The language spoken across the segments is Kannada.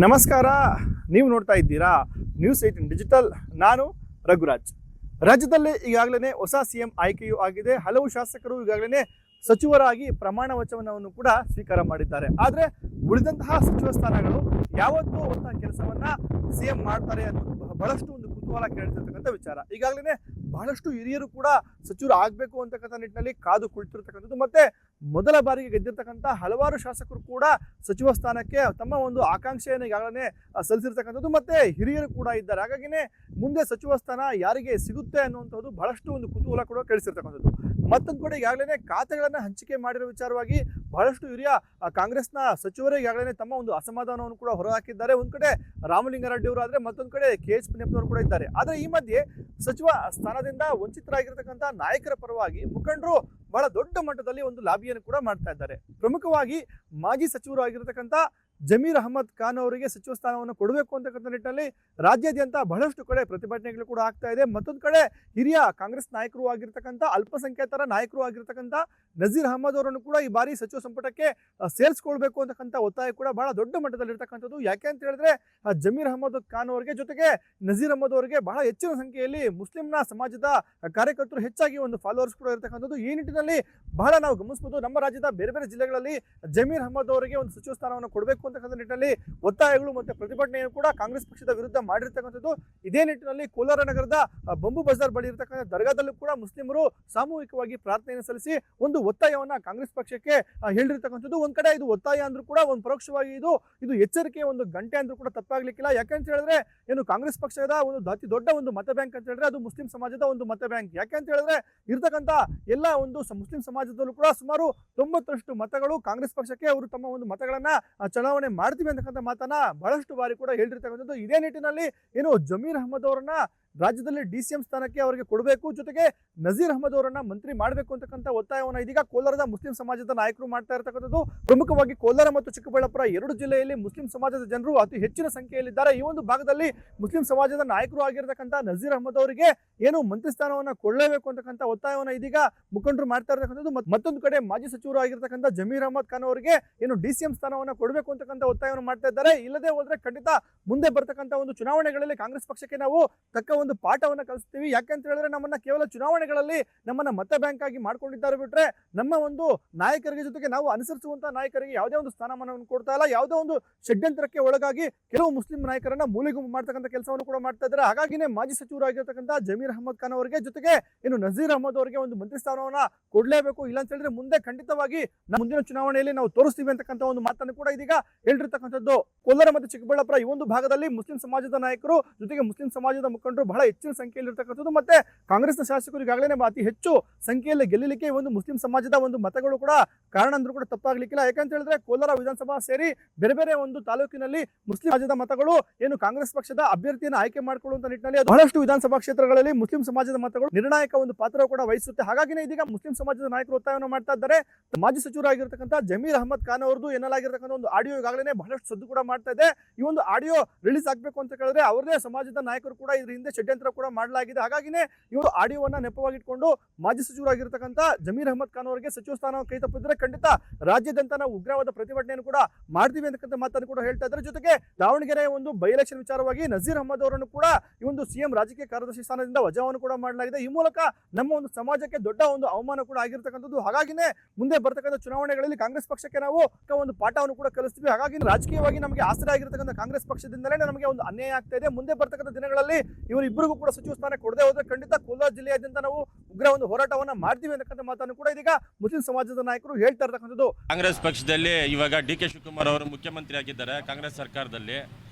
ನಮಸ್ಕಾರ. ನೀವು ನೋಡ್ತಾ ಇದ್ದೀರಾ ನ್ಯೂಸ್18 ಡಿಜಿಟಲ್. ನಾನು ರಘುರಾಜ್. ರಾಜ್ಯದಲ್ಲಿ ಈಗಾಗಲೇ ಹೊಸ ಸಿಎಂ ಆಯ್ಕೆಯೂ ಆಗಿದೆ. ಹಲವು ಶಾಸಕರು ಈಗಾಗಲೇ ಸಚಿವರಾಗಿ ಪ್ರಮಾಣ ವಚನವನ್ನು ಕೂಡ ಸ್ವೀಕಾರ ಮಾಡಿದ್ದಾರೆ. ಆದರೆ ಉಳಿದಂತಹ ಸಚಿವ ಸ್ಥಾನಗಳು ಯಾವತ್ತೂ ಅಂತ ಕೆಲಸವನ್ನ ಸಿಎಂ ಮಾಡ್ತಾರೆ ಅನ್ನೋದು ಬಹಳಷ್ಟು ಒಂದು ಕುತೂಹಲ ಕೇಳ್ತಿರ್ತಕ್ಕಂಥ ವಿಚಾರ. ಈಗಾಗಲೇ ಬಹಳಷ್ಟು ಹಿರಿಯರು ಕೂಡ ಸಚಿವರು ಆಗಬೇಕು ಅಂತಕ್ಕಂಥ ನಿಟ್ಟಿನಲ್ಲಿ ಕಾದು ಕುಳಿತಿರ್ತಕ್ಕಂಥದ್ದು. ಮತ್ತೆ ಮೊದಲ ಬಾರಿಗೆ ಗೆದ್ದಿರ್ತಕ್ಕಂಥ ಹಲವಾರು ಶಾಸಕರು ಕೂಡ ಸಚಿವ ಸ್ಥಾನಕ್ಕೆ ತಮ್ಮ ಒಂದು ಆಕಾಂಕ್ಷೆಯನ್ನು ಈಗಾಗಲೇ ಸಲ್ಲಿಸಿರ್ತಕ್ಕಂಥದ್ದು. ಮತ್ತೆ ಹಿರಿಯರು ಕೂಡ ಇದ್ದಾರೆ. ಹಾಗಾಗಿನೇ ಮುಂದೆ ಸಚಿವ ಸ್ಥಾನ ಯಾರಿಗೆ ಸಿಗುತ್ತೆ ಅನ್ನುವಂಥದ್ದು ಬಹಳಷ್ಟು ಒಂದು ಕುತೂಹಲ ಕೂಡ ಕೇಳಿಸಿರ್ತಕ್ಕಂಥದ್ದು. ಮತ್ತೊಂದು ಕಡೆ ಈಗಾಗಲೇ ಖಾತೆಗಳನ್ನು ಹಂಚಿಕೆ ಮಾಡಿರೋ ವಿಚಾರವಾಗಿ ಬಹಳಷ್ಟು ಹಿರಿಯ ಕಾಂಗ್ರೆಸ್ನ ಸಚಿವರೇ ಈಗಾಗಲೇ ತಮ್ಮ ಒಂದು ಅಸಮಾಧಾನವನ್ನು ಕೂಡ ಹೊರಹಾಕಿದ್ದಾರೆ. ಒಂದ್ ಕಡೆ ರಾಮಲಿಂಗಾರೆಡ್ಡಿ ಅವರು ಆದ್ರೆ ಮತ್ತೊಂದು ಕಡೆ KH ಮುನಿಯಪ್ಪನವರು ಕೂಡ ಇದ್ದಾರೆ. ಆದ್ರೆ ಈ ಮಧ್ಯೆ ಸಚಿವ ಸ್ಥಾನದಿಂದ ವಂಚಿತರಾಗಿರ್ತಕ್ಕಂಥ ನಾಯಕರ ಪರವಾಗಿ ಮುಖಂಡರು ಬಹಳ ದೊಡ್ಡ ಮಟ್ಟದಲ್ಲಿ ಒಂದು ಲಾಬಿಯನ್ನು ಕೂಡ ಮಾಡ್ತಾ ಇದ್ದಾರೆ. ಪ್ರಮುಖವಾಗಿ ಮಾಜಿ ಸಚಿವರು ಆಗಿರತಕ್ಕಂಥ ಜಮೀರ್ ಅಹಮದ್ ಖಾನ್ ಅವರಿಗೆ ಸಚಿವ ಸ್ಥಾನವನ್ನು ಕೊಡಬೇಕು ಅಂತಕ್ಕಂಥ ನಿಟ್ಟಿನಲ್ಲಿ ರಾಜ್ಯಾದ್ಯಂತ ಬಹಳಷ್ಟು ಕಡೆ ಪ್ರತಿಭಟನೆಗಳು ಕೂಡ ಆಗ್ತಾ ಇದೆ. ಮತ್ತೊಂದು ಕಡೆ ಹಿರಿಯ ಕಾಂಗ್ರೆಸ್ ನಾಯಕರು ಆಗಿರ್ತಕ್ಕಂಥ ಅಲ್ಪಸಂಖ್ಯಾತರ ನಾಯಕರು ಆಗಿರ್ತಕ್ಕಂಥ ನಜೀರ್ ಅಹಮದ್ ಅವರನ್ನು ಕೂಡ ಈ ಬಾರಿ ಸಚಿವ ಸಂಪುಟಕ್ಕೆ ಸೇರಿಸ್ಕೊಳ್ಬೇಕು ಅಂತಕ್ಕಂಥ ಒತ್ತಾಯ ಕೂಡ ಬಹಳ ದೊಡ್ಡ ಮಟ್ಟದಲ್ಲಿ ಇರ್ತಕ್ಕಂಥದ್ದು. ಯಾಕೆ ಅಂತ ಹೇಳಿದ್ರೆ ಜಮೀರ್ ಅಹಮದ್ ಖಾನ್ ಅವರಿಗೆ ಜೊತೆಗೆ ನಜೀರ್ ಅಹಮದ್ ಅವರಿಗೆ ಬಹಳ ಹೆಚ್ಚಿನ ಸಂಖ್ಯೆಯಲ್ಲಿ ಮುಸ್ಲಿಂನ ಸಮಾಜದ ಕಾರ್ಯಕರ್ತರು ಹೆಚ್ಚಾಗಿ ಒಂದು ಫಾಲೋವರ್ಸ್ ಕೂಡ ಇರತಕ್ಕಂಥದ್ದು. ಈ ನಿಟ್ಟಿನಲ್ಲಿ ಬಹಳ ನಾವು ಗಮನಿಸಬಹುದು. ನಮ್ಮ ರಾಜ್ಯದ ಬೇರೆ ಬೇರೆ ಜಿಲ್ಲೆಗಳಲ್ಲಿ ಜಮೀರ್ ಅಹಮದ್ ಅವರಿಗೆ ಒಂದು ಸಚಿವ ಸ್ಥಾನವನ್ನು ಕೊಡಬೇಕು ಅಂತಕ್ಕಂಥ ನಿಟ್ಟಿನಲ್ಲಿ ಒತ್ತಾಯಗಳು ಮತ್ತೆ ಪ್ರತಿಭಟನೆಯನ್ನು ಕೂಡ ಕಾಂಗ್ರೆಸ್ ಪಕ್ಷದ ವಿರುದ್ಧ ಮಾಡಿರ್ತಕ್ಕಂಥದ್ದು. ಇದೇ ನಿಟ್ಟಿನಲ್ಲಿ ಕೋಲಾರ ನಗರದ ಬಂಬು ಬಜಾರ್ ಬಳಿ ಇರತಕ್ಕಂಥ ದರ್ಗಾದಲ್ಲೂ ಕೂಡ ಮುಸ್ಲಿಮರು ಸಾಮೂಹಿಕವಾಗಿ ಪ್ರಾರ್ಥನೆಯನ್ನು ಸಲ್ಲಿಸಿ ಒಂದು ಒತ್ತಾಯವನ್ನ ಕಾಂಗ್ರೆಸ್ ಪಕ್ಷಕ್ಕೆ ಹೇಳಿರ್ತಕ್ಕಂಥದ್ದು. ಒಂದ್ ಕಡೆ ಇದು ಒತ್ತಾಯ ಅಂದ್ರೂ ಕೂಡ ಒಂದು ಪರೋಕ್ಷವಾಗಿ ಇದು ಎಚ್ಚರಿಕೆ ಒಂದು ಗಂಟೆ ಅಂದ್ರೂ ಕೂಡ ತಪ್ಪಾಗ್ಲಿಕ್ಕಿಲ್ಲ. ಯಾಕಂತ ಹೇಳಿದ್ರೆ ಏನು ಕಾಂಗ್ರೆಸ್ ಪಕ್ಷದ ಒಂದು ಅತಿ ದೊಡ್ಡ ಒಂದು ಮತ ಬ್ಯಾಂಕ್ ಅಂತ ಹೇಳಿದ್ರೆ ಅದು ಮುಸ್ಲಿಂ ಸಮಾಜದ ಒಂದು ಮತ ಬ್ಯಾಂಕ್. ಯಾಕೆ ಅಂತ ಹೇಳಿದ್ರೆ ಇರ್ತಕ್ಕಂಥ ಎಲ್ಲ ಒಂದು ಮುಸ್ಲಿಂ ಸಮಾಜದಲ್ಲೂ ಕೂಡ ಸುಮಾರು 90% ಮತಗಳು ಕಾಂಗ್ರೆಸ್ ಪಕ್ಷಕ್ಕೆ ಅವರು ತಮ್ಮ ಒಂದು ಮತಗಳನ್ನ ಚಲಾವಣೆ ಮಾಡ್ತೀವಿ ಅಂತಕ್ಕಂಥ ಮಾತನ್ನ ಬಹಳಷ್ಟು ಬಾರಿ ಕೂಡ ಹೇಳಿರ್ತಕ್ಕಂಥದ್ದು. ಇದೇ ನಿಟ್ಟಿನಲ್ಲಿ ಏನು ಜಮೀರ್ ಅಹಮದ್ ಅವರನ್ನ ರಾಜ್ಯದಲ್ಲಿ DCM ಸ್ಥಾನಕ್ಕೆ ಅವರಿಗೆ ಕೊಡಬೇಕು, ಜೊತೆಗೆ ನಜೀರ್ ಅಹಮದ್ ಅವರನ್ನ ಮಂತ್ರಿ ಮಾಡಬೇಕು ಅಂತಕ್ಕಂಥ ಒತ್ತಾಯವನ್ನು ಇದೀಗ ಕೋಲಾರದ ಮುಸ್ಲಿಂ ಸಮಾಜದ ನಾಯಕರು ಮಾಡ್ತಾ ಇರತಕ್ಕಂಥದ್ದು. ಪ್ರಮುಖವಾಗಿ ಕೋಲಾರ ಮತ್ತು ಚಿಕ್ಕಬಳ್ಳಾಪುರ ಎರಡು ಜಿಲ್ಲೆಯಲ್ಲಿ ಮುಸ್ಲಿಂ ಸಮಾಜದ ಜನರು ಅತಿ ಹೆಚ್ಚಿನ ಸಂಖ್ಯೆಯಲ್ಲಿದ್ದಾರೆ. ಈ ಒಂದು ಭಾಗದಲ್ಲಿ ಮುಸ್ಲಿಂ ಸಮಾಜದ ನಾಯಕರು ಆಗಿರತಕ್ಕಂಥ ನಜೀರ್ ಅಹಮದ್ ಅವರಿಗೆ ಏನು ಮಂತ್ರಿ ಸ್ಥಾನವನ್ನ ಕೊಳ್ಳಲೇಬೇಕು ಅಂತಕ್ಕಂಥ ಒತ್ತಾಯವನ್ನು ಇದೀಗ ಮುಖಂಡರು ಮಾಡ್ತಾ ಇರತಕ್ಕಂಥದ್ದು. ಮತ್ತೊಂದು ಕಡೆ ಮಾಜಿ ಸಚಿವರು ಆಗಿರತಕ್ಕಂಥ ಜಮೀರ್ ಅಹಮದ್ ಖಾನ್ ಅವರಿಗೆ ಏನು DCM ಸ್ಥಾನವನ್ನ ಕೊಡಬೇಕು ಅಂತಕ್ಕಂಥ ಒತ್ತಾಯವನ್ನು ಮಾಡ್ತಾ ಇದ್ದಾರೆ. ಇಲ್ಲದೆ ಹೋದ್ರೆ ಖಂಡಿತ ಮುಂದೆ ಬರ್ತಕ್ಕಂಥ ಒಂದು ಚುನಾವಣೆಗಳಲ್ಲಿ ಕಾಂಗ್ರೆಸ್ ಪಕ್ಷಕ್ಕೆ ನಾವು ತಕ್ಕ ಒಂದು ಪಾಠವನ್ನ ಕಲಿಸ್ತೀವಿ. ಯಾಕೆಂತ ಹೇಳಿದ್ರೆ ನಮ್ಮನ್ನ ಕೇವಲ ಚುನಾವಣೆಗಳಲ್ಲಿ ನಮ್ಮನ್ನ ಮತ ಬ್ಯಾಂಕ್ ಆಗಿ ಮಾಡ್ಕೊಂಡಿದ್ದಾರೆ ಬಿಟ್ರೆ ನಮ್ಮ ಒಂದು ನಾಯಕರಿಗೆ ಜೊತೆಗೆ ನಾವು ಅನುಸರಿಸುವಂತಹ ನಾಯಕರಿಗೆ ಯಾವುದೇ ಒಂದು ಸ್ಥಾನಮಾನವನ್ನು ಕೊಡ್ತಾ ಇಲ್ಲ. ಯಾವುದೇ ಒಂದು ಷಡ್ಯಂತ್ರಕ್ಕೆ ಒಳಗಾಗಿ ಕೆಲವು ಮುಸ್ಲಿಂ ನಾಯಕರನ್ನ ಮೂಲೆಗುಂಪು ಮಾಡ್ತಕ್ಕಂಥ ಕೆಲಸವನ್ನು ಕೂಡ ಮಾಡ್ತಾ ಇದ್ದಾರೆ. ಹಾಗಾಗಿನೇ ಮಾಜಿ ಸಚಿವರಾಗಿರ್ತಕ್ಕಂಥ ಜಮೀರ್ ಅಹಮದ್ ಖಾನ್ ಅವರಿಗೆ ಜೊತೆಗೆ ಏನು ನಜೀರ್ ಅಹಮದ್ ಅವರಿಗೆ ಒಂದು ಮಂತ್ರಿ ಸ್ಥಾನವನ್ನ ಕೊಡ್ಲೇಬೇಕು. ಇಲ್ಲ ಅಂತ ಹೇಳಿದ್ರೆ ಮುಂದೆ ಖಂಡಿತವಾಗಿ ಮುಂದಿನ ಚುನಾವಣೆಯಲ್ಲಿ ನಾವು ತೋರಿಸ್ತೀವಿ ಅಂತಕ್ಕಂಥ ಒಂದು ಮಾತನ್ನು ಕೂಡ ಇದೀಗ ಹೇಳಿರ್ತಕ್ಕಂಥದ್ದು. ಕೋಲಾರ ಮತ್ತು ಚಿಕ್ಕಬಳ್ಳಾಪುರ ಈ ಒಂದು ಭಾಗದಲ್ಲಿ ಮುಸ್ಲಿಂ ಸಮಾಜದ ನಾಯಕರು ಜೊತೆಗೆ ಮುಸ್ಲಿಂ ಸಮಾಜದ ಮುಖಂಡರು ಬಹಳ ಹೆಚ್ಚಿನ ಸಂಖ್ಯೆಯಲ್ಲಿ ಇರ್ತಕ್ಕಂಥದ್ದು. ಮತ್ತೆ ಕಾಂಗ್ರೆಸ್ನ ಶಾಸಕರು ಈಗಾಗಲೇ ಅತಿ ಹೆಚ್ಚು ಸಂಖ್ಯೆಯಲ್ಲಿ ಗೆಲ್ಲಲಿಕ್ಕೆ ಒಂದು ಮುಸ್ಲಿಂ ಸಮಾಜದ ಒಂದು ಮತಗಳು ಕೂಡ ಕಾರಣ ಅಂದ್ರೂ ಕೂಡ ತಪ್ಪಾಗ್ಲಿಕ್ಕಿಲ್ಲ. ಯಾಕಂತ ಹೇಳಿದ್ರೆ ಕೋಲಾರ ವಿಧಾನಸಭಾ ಸೇರಿ ಬೇರೆ ಬೇರೆ ಒಂದು ತಾಲೂಕಿನಲ್ಲಿ ಮುಸ್ಲಿಂ ಸಮಾಜದ ಮತಗಳು ಏನು ಕಾಂಗ್ರೆಸ್ ಪಕ್ಷದ ಅಭ್ಯರ್ಥಿಯನ್ನು ಆಯ್ಕೆ ಮಾಡಿಕೊಳ್ಳುವಂತ ನಿಟ್ಟಿನಲ್ಲಿ ಬಹಳಷ್ಟು ವಿಧಾನಸಭಾ ಕ್ಷೇತ್ರಗಳಲ್ಲಿ ಮುಸ್ಲಿಂ ಸಮಾಜದ ಮತಗಳು ನಿರ್ಣಾಯಕ ಒಂದು ಪಾತ್ರ ಕೂಡ ವಹಿಸುತ್ತೆ. ಹಾಗಾಗಿನೇ ಇದೀಗ ಮುಸ್ಲಿಂ ಸಮಾಜದ ನಾಯಕರು ಒತ್ತಾಯವನ್ನು ಮಾಡ್ತಾ ಇದ್ದಾರೆ. ಮಾಜಿ ಸಚಿವರಾಗಿರ್ತಕ್ಕಂಥ ಜಮೀರ್ ಅಹಮದ್ ಖಾನ್ ಅವರದು ಎನ್ನಲಾಗಿರ್ತಕ್ಕಂಥ ಒಂದು ಆಡಿಯೋ ಈಗಾಗಲೇ ಬಹಳಷ್ಟು ಸದ್ದು ಕೂಡ ಮಾಡ್ತಾ ಇದೆ. ಈ ಒಂದು ಆಡಿಯೋ ರಿಲೀಸ್ ಆಗ್ಬೇಕು ಅಂತ ಹೇಳಿದ್ರೆ ಅವರದೇ ಸಮಾಜದ ನಾಯಕರು ಕೂಡ ಇದ್ರ ಹಿಂದೆ ಷಡ್ಯಂತ್ರ ಕೂಡ ಮಾಡಲಾಗಿದೆ. ಹಾಗಾಗಿನೇ ಈ ಒಂದು ಆಡಿಯೋವನ್ನ ನೆಪವಾಗಿಟ್ಕೊಂಡು ಮಾಜಿ ಸಚಿವರಾಗಿರ್ತಕ್ಕಂಥ ಜಮೀರ್ ಅಹಮದ್ ಖಾನ್ ಅವರಿಗೆ ಸಚಿವ ಸ್ಥಾನ ಕೈ ತಪ್ಪಿದ್ರೆ ಖಂಡಿತ ರಾಜ್ಯಾದ್ಯಂತ ನಾವು ಉಗ್ರವಾದ ಪ್ರತಿಭಟನೆಯನ್ನು ಕೂಡ ಮಾಡ್ತೀವಿ ಅಂತಕ್ಕಂಥ ಮಾತನ್ನು ಕೂಡ ಹೇಳ್ತಾ ಇದ್ದಾರೆ. ಜೊತೆಗೆ ದಾವಣಗೆರೆ ಒಂದು ಬೈ ಎಲೆಕ್ಷನ್ ವಿಚಾರವಾಗಿ ನಜೀರ್ ಅಹಮದ್ ಅವರನ್ನು ಕೂಡ ಈ ಒಂದು ಸಿಎಂ ರಾಜಕೀಯ ಕಾರ್ಯದರ್ಶಿ ಸ್ಥಾನದಿಂದ ವಜಾವನ್ನು ಕೂಡ ಮಾಡಲಾಗಿದೆ. ಈ ಮೂಲಕ ನಮ್ಮ ಒಂದು ಸಮಾಜಕ್ಕೆ ದೊಡ್ಡ ಒಂದು ಅವಮಾನ ಕೂಡ ಆಗಿರ್ತಕ್ಕಂಥದ್ದು. ಹಾಗಾಗಿನೇ ಮುಂದೆ ಬರ್ತಕ್ಕಂಥ ಚುನಾವಣೆಗಳಲ್ಲಿ ಕಾಂಗ್ರೆಸ್ ಪಕ್ಷಕ್ಕೆ ನಾವು ಒಂದು ಪಾಠವನ್ನು ಕೂಡ ಕಲಿಸ್ತೀವಿ. ಹಾಗಾಗಿ ರಾಜಕೀಯವಾಗಿ ನಮಗೆ ಆಸರೆ ಆಗಿರ್ತಕ್ಕಂಥ ಕಾಂಗ್ರೆಸ್ ಪಕ್ಷದಿಂದಲೇ ನಮಗೆ ಒಂದು ಅನ್ಯಾಯ ಆಗ್ತಾ ಇದೆ. ಮುಂದೆ ಬರ್ತಕ್ಕಂಥ ದಿನಗಳಲ್ಲಿ ಇವರಿಬ್ಬರಿಗೂ ಕೂಡ ಸಚಿವ ಸ್ಥಾನ ಕೊಡದೆ ಹೋದ್ರೆ ಖಂಡಿತ ಕೋಲಾರ ಜಿಲ್ಲೆಯಾದ್ಯಂತ ನಾವು ಉಗ್ರ ಒಂದು ಹೋರಾಟವನ್ನ ಮಾಡ್ತೀವಿ ಅಂತಕ್ಕಂಥ ಮಾತನ್ನು ಕೂಡ ಇದೀಗ ಮುಸ್ಲಿಂ ಸಮಾಜದ ನಾಯಕರು ಹೇಳ್ತಾ ಇರ್ತಕ್ಕಂಥದ್ದು. ಕಾಂಗ್ರೆಸ್ ಪಕ್ಷದಲ್ಲಿ ಇವಾಗ DK ಶಿವಕುಮಾರ್ ಅವರು ಮುಖ್ಯಮಂತ್ರಿ ಆಗಿದ್ದಾರೆ. ಕಾಂಗ್ರೆಸ್ ಸರ್ಕಾರದಲ್ಲಿ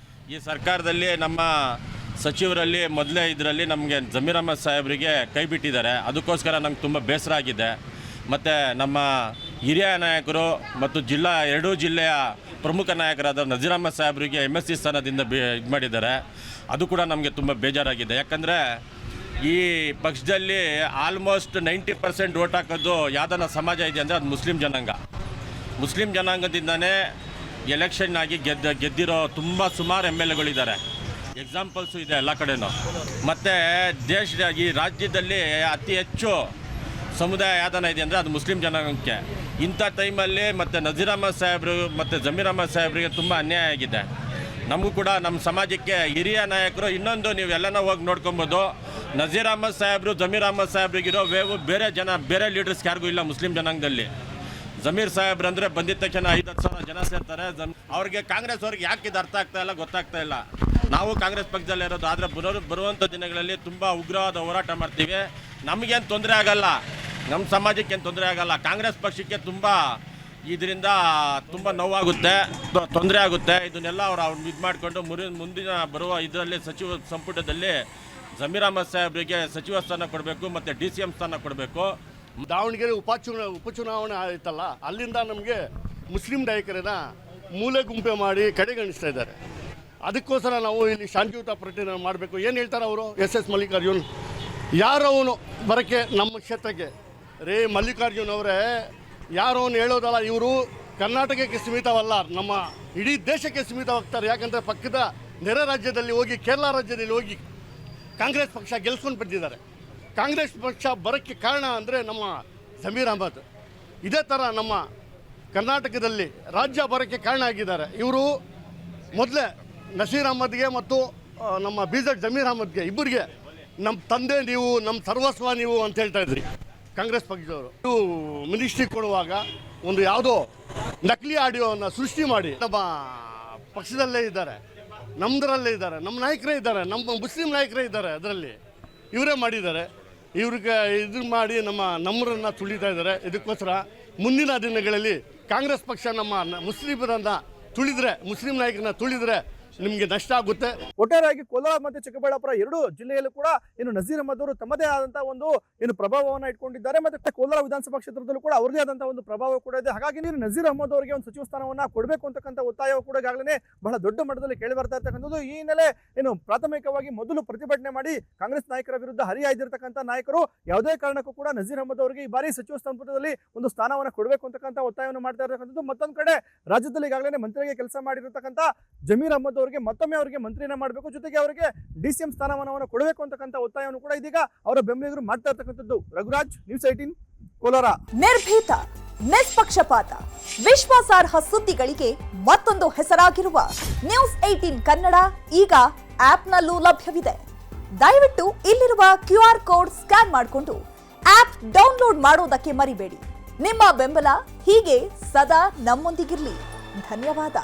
ಈ ಸರ್ಕಾರದಲ್ಲಿ ನಮ್ಮ ಸಚಿವರಲ್ಲಿ ಮೊದಲೇ ಇದರಲ್ಲಿ ನಮಗೆ ಜಮೀರ್ ಅಹಮದ್ ಸಾಹೇಬರಿಗೆ ಕೈ ಬಿಟ್ಟಿದ್ದಾರೆ. ಅದಕ್ಕೋಸ್ಕರ ನಮ್ಗೆ ತುಂಬ ಬೇಸರ ಆಗಿದೆ. ಮತ್ತು ನಮ್ಮ ಹಿರಿಯ ನಾಯಕರು ಮತ್ತು ಎರಡೂ ಜಿಲ್ಲೆಯ ಪ್ರಮುಖ ನಾಯಕರಾದ ನಜೀರ್ ಅಹಮದ್ ಸಾಹೇಬರಿಗೆ MSc ಸ್ಥಾನದಿಂದ ಇದು ಮಾಡಿದ್ದಾರೆ. ಅದು ಕೂಡ ನಮಗೆ ತುಂಬ ಬೇಜಾರಾಗಿದೆ. ಯಾಕಂದರೆ ಈ ಪಕ್ಷದಲ್ಲಿ ಆಲ್ಮೋಸ್ಟ್ 90% ಓಟ್ ಹಾಕೋದು ಯಾವ್ದನ್ನ ಸಮಾಜ ಇದೆ ಅಂದರೆ ಅದು ಮುಸ್ಲಿಂ ಜನಾಂಗದಿಂದನೇ ಎಲೆಕ್ಷನ್ ಆಗಿ ಗೆದ್ದಿರೋ ತುಂಬ ಸುಮಾರು MLAಗಳಿದ್ದಾರೆ. ಎಕ್ಸಾಂಪಲ್ಸು ಇದೆ ಎಲ್ಲ ಕಡೆನೂ. ಮತ್ತು ಈ ರಾಜ್ಯದಲ್ಲಿ ಅತಿ ಹೆಚ್ಚು ಸಮುದಾಯ ಯಾವ್ದನ ಇದೆ ಅಂದರೆ ಅದು ಮುಸ್ಲಿಂ ಜನಾಂಗಕ್ಕೆ. ಇಂಥ ಟೈಮಲ್ಲಿ ಮತ್ತು ನಜೀರ್ ಅಹಮದ್ ಸಾಹೇಬರು ಮತ್ತು ಜಮೀರ್ ಅಹಮದ್ ಸಾಹೇಬರಿಗೆ ತುಂಬ ಅನ್ಯಾಯ ಆಗಿದೆ. ನಮಗೂ ಕೂಡ ನಮ್ಮ ಸಮಾಜಕ್ಕೆ ಹಿರಿಯ ನಾಯಕರು. ಇನ್ನೊಂದು ನೀವು ಎಲ್ಲನೂ ಹೋಗಿ ನೋಡ್ಕೊಬೋದು, ನಜೀರ್ ಅಹಮದ್ ಸಾಹೇಬರು, ಜಮೀರ್ ಅಹಮದ್ ಸಾಹೇಬ್ರಿಗಿರೋ ವೇವು ಬೇರೆ ಲೀಡರ್ಸ್ ಯಾರಿಗೂ ಇಲ್ಲ ಮುಸ್ಲಿಂ ಜನಾಂಗದಲ್ಲಿ. ಜಮೀರ್ ಸಾಹೇಬ್ರು ಅಂದರೆ ಬಂದಿದ್ದ ತಕ್ಷಣ 5-10 ಸಾವಿರ ಜನ ಸೇರ್ತಾರೆ. ಅವ್ರಿಗೆ ಕಾಂಗ್ರೆಸ್ ಅವ್ರಿಗೆ ಯಾಕೆ ಇದು ಅರ್ಥ ಆಗ್ತಾ ಇಲ್ಲ ಗೊತ್ತಾಗ್ತಾ ಇಲ್ಲ. ನಾವು ಕಾಂಗ್ರೆಸ್ ಪಕ್ಷದಲ್ಲೇ ಇರೋದು, ಆದರೆ ಬರುವಂಥ ದಿನಗಳಲ್ಲಿ ತುಂಬ ಉಗ್ರವಾದ ಹೋರಾಟ ಮಾಡ್ತೀವಿ. ನಮಗೇನು ತೊಂದರೆ ಆಗಲ್ಲ, ನಮ್ಮ ಸಮಾಜಕ್ಕೇನು ತೊಂದರೆ ಆಗಲ್ಲ. ಕಾಂಗ್ರೆಸ್ ಪಕ್ಷಕ್ಕೆ ತುಂಬ ಇದರಿಂದ ತುಂಬ ನೋವಾಗುತ್ತೆ, ತೊಂದರೆ ಆಗುತ್ತೆ. ಇದನ್ನೆಲ್ಲ ಅವ್ರು ಇದು ಮಾಡಿಕೊಂಡು ಮುಂದಿನ ಬರುವ ಇದರಲ್ಲಿ ಸಚಿವ ಸಂಪುಟದಲ್ಲಿ ಜಮೀರ್ ಅಹಮದ್ ಸಾಹೇಬ್ರಿಗೆ ಸಚಿವ ಸ್ಥಾನ ಕೊಡಬೇಕು ಮತ್ತು DCM ಸ್ಥಾನ ಕೊಡಬೇಕು. ದಾವಣಗೆರೆ ಉಪಚುನಾವಣೆ ಆಯ್ತಲ್ಲ, ಅಲ್ಲಿಂದ ನಮಗೆ ಮುಸ್ಲಿಂ ನಾಯಕರನ್ನ ಮೂಲೆ ಗುಂಪೆ ಮಾಡಿ ಕಡೆಗಣಿಸ್ತಾ ಇದ್ದಾರೆ. ಅದಕ್ಕೋಸ್ಕರ ನಾವು ಇಲ್ಲಿ ಶಾಂತಿಯುತ ಪ್ರತಿಭಟನೆ ಮಾಡಬೇಕು. ಏನು ಹೇಳ್ತಾರೆ ಅವರು, SS ಮಲ್ಲಿಕಾರ್ಜುನ್ ಯಾರವನು ಬರೋಕ್ಕೆ ನಮ್ಮ ಕ್ಷೇತ್ರಕ್ಕೆ? ರೇ ಮಲ್ಲಿಕಾರ್ಜುನ್ ಅವರೇ, ಯಾರು ಅವನು ಹೇಳೋದಲ್ಲ, ಇವರು ಕರ್ನಾಟಕಕ್ಕೆ ಸೀಮಿತವಲ್ಲ, ನಮ್ಮ ಇಡೀ ದೇಶಕ್ಕೆ ಸೀಮಿತವಾಗ್ತಾರೆ. ಯಾಕಂದರೆ ಪಕ್ಕದ ನೆರೆ ರಾಜ್ಯದಲ್ಲಿ ಹೋಗಿ, ಕೇರಳ ರಾಜ್ಯದಲ್ಲಿ ಹೋಗಿ ಕಾಂಗ್ರೆಸ್ ಪಕ್ಷ ಗೆಲ್ಸ್ಕೊಂಡು ಬಂದಿದ್ದಾರೆ. ಕಾಂಗ್ರೆಸ್ ಪಕ್ಷ ಬರೋಕ್ಕೆ ಕಾರಣ ಅಂದರೆ ನಮ್ಮ ಜಮೀರ್ ಅಹಮದ್. ಇದೇ ಥರ ನಮ್ಮ ಕರ್ನಾಟಕದಲ್ಲಿ ರಾಜ್ಯ ಬರೋಕ್ಕೆ ಕಾರಣ ಆಗಿದ್ದಾರೆ. ಇವರು ಮೊದಲೇ ನಸೀರ್ ಅಹಮದ್ಗೆ ಮತ್ತು ನಮ್ಮ BZ ಜಮೀರ್ ಅಹಮದ್ಗೆ ಇಬ್ಬರಿಗೆ ನಮ್ಮ ತಂದೆ ನೀವು, ನಮ್ಮ ಸರ್ವಸ್ವ ನೀವು ಅಂತ ಹೇಳ್ತಾ ಇದ್ರಿ ಕಾಂಗ್ರೆಸ್ ಪಕ್ಷದವರು. ಇವು ಮಿನಿಸ್ಟ್ರಿ ಕೊಡುವಾಗ ಒಂದು ಯಾವುದೋ ನಕಲಿ ಆಡಿಯೋವನ್ನು ಸೃಷ್ಟಿ ಮಾಡಿ ನಮ್ಮ ಪಕ್ಷದಲ್ಲೇ ಇದ್ದಾರೆ, ನಮ್ಮದರಲ್ಲೇ ಇದ್ದಾರೆ, ನಮ್ಮ ನಾಯಕರೇ ಇದ್ದಾರೆ, ನಮ್ಮ ಮುಸ್ಲಿಂ ನಾಯಕರೇ ಇದ್ದಾರೆ. ಅದರಲ್ಲಿ ಇವರೇ ಮಾಡಿದ್ದಾರೆ. ಇವ್ರಿಗೆ ಇದು ಮಾಡಿ ನಮ್ಮರನ್ನು ತುಳಿತಾ ಇದ್ದಾರೆ. ಇದಕ್ಕೋಸ್ಕರ ಮುಂದಿನ ದಿನಗಳಲ್ಲಿ ಕಾಂಗ್ರೆಸ್ ಪಕ್ಷ ನಮ್ಮ ಮುಸ್ಲಿಮರನ್ನು ತುಳಿದ್ರೆ, ಮುಸ್ಲಿಂ ನಾಯಕರನ್ನ ತುಳಿದ್ರೆ ನಿಮಗೆ ನಷ್ಟ ಆಗುತ್ತೆ. ಒಟ್ಟಾರೆಯಾಗಿ ಕೋಲಾರ ಮತ್ತು ಚಿಕ್ಕಬಳ್ಳಾಪುರ ಎರಡು ಜಿಲ್ಲೆಯಲ್ಲೂ ಕೂಡ ಇನ್ನು ನಜೀರ್ ಅಹಮದ್ ಅವರು ತಮ್ಮದೇ ಆದಂತಹ ಒಂದು ಪ್ರಭಾವವನ್ನು ಇಟ್ಕೊಂಡಿದ್ದಾರೆ. ಮತ್ತೆ ಕೋಲಾರ ವಿಧಾನಸಭಾ ಕ್ಷೇತ್ರದಲ್ಲೂ ಕೂಡ ಅವರದೇ ಆದಂತಹ ಒಂದು ಪ್ರಭಾವ ಕೂಡ ಇದೆ. ಹಾಗಾಗಿ ನೀವು ನಜೀರ್ ಅಹಮದ್ ಅವರಿಗೆ ಒಂದು ಸಚಿವ ಸ್ಥಾನವನ್ನ ಕೊಡಬೇಕು ಅಂತಕ್ಕಂಥ ಒತ್ತಾಯ ಕೂಡ ಈಗಾಗಲೇ ಬಹಳ ದೊಡ್ಡ ಮಟ್ಟದಲ್ಲಿ ಕೇಳಿ ಬರ್ತಾ ಇರ್ತಕ್ಕಂಥದ್ದು. ಈ ಹಿನ್ನೆಲೆ ಪ್ರಾಥಮಿಕವಾಗಿ ಮೊದಲು ಪ್ರತಿಭಟನೆ ಮಾಡಿ ಕಾಂಗ್ರೆಸ್ ನಾಯಕರ ವಿರುದ್ಧ ಹರಿಹಾಯ್ದಿರ್ತಕ್ಕಂಥ ನಾಯಕರು ಯಾವುದೇ ಕಾರಣಕ್ಕೂ ಕೂಡ ನಜೀರ್ ಅಹಮದ್ ಅವರಿಗೆ ಈ ಬಾರಿ ಸಚಿವ ಸಂಪುಟದಲ್ಲಿ ಒಂದು ಸ್ಥಾನವನ್ನು ಕೊಡಬೇಕು ಅಂತಕ್ಕಂಥ ಒತ್ತಾಯವನ್ನು ಮಾಡ್ತಾ ಇರತಕ್ಕಂಥದ್ದು. ಮತ್ತೊಂದು ಕಡೆ ರಾಜ್ಯದಲ್ಲಿ ಈಗಾಗಲೇ ಮಂತ್ರಿಗೆ ಕೆಲಸ ಮಾಡಿರತಕ್ಕಂಥ ಜಮೀರ್ ಅಹಮದ್ ಅವರಿಗೆ ಮತ್ತೊಮ್ಮೆ ಅವರಿಗೆ ಮಂತ್ರಿನ ಮಾಡಬೇಕು, ಜೊತೆಗೆ ಅವರಿಗೆ DCM ಸ್ಥಾನಮಾನವನ್ನು ಕೊಡಬೇಕು ಅಂತಕ್ಕಂಥ ಒತ್ತಾಯವನ್ನು ಕೂಡ ಇದೀಗ ಅವರ ಬೆಂಬಲಿಗರು ಮಾಡ್ತಾ ಇರ್ತಕ್ಕಂಥದ್ದು. ರಘುರಾಜ್, ನ್ಯೂಸ್ 18 ಕೋಲಾರ. ನಿರ್ಭೀತ, ನಿಷ್ಪಕ್ಷಪಾತ, ವಿಶ್ವಾಸಾರ್ಹ ಸುದ್ದಿಗಳಿಗೆ ಮತ್ತೊಂದು ಹೆಸರಾಗಿರುವ ನ್ಯೂಸ್ 18 ಕನ್ನಡ ಈಗ ಆಪ್ನಲ್ಲೂ ಲಭ್ಯವಿದೆ. ದಯವಿಟ್ಟು ಇಲ್ಲಿರುವ QR ಕೋಡ್ ಸ್ಕ್ಯಾನ್ ಮಾಡಿಕೊಂಡು ಆಪ್ ಡೌನ್ಲೋಡ್ ಮಾಡೋದಕ್ಕೆ ಮರಿಬೇಡಿ. ನಿಮ್ಮ ಬೆಂಬಲ ಹೀಗೆ ಸದಾ ನಮ್ಮೊಂದಿಗಿರಲಿ. ಧನ್ಯವಾದ.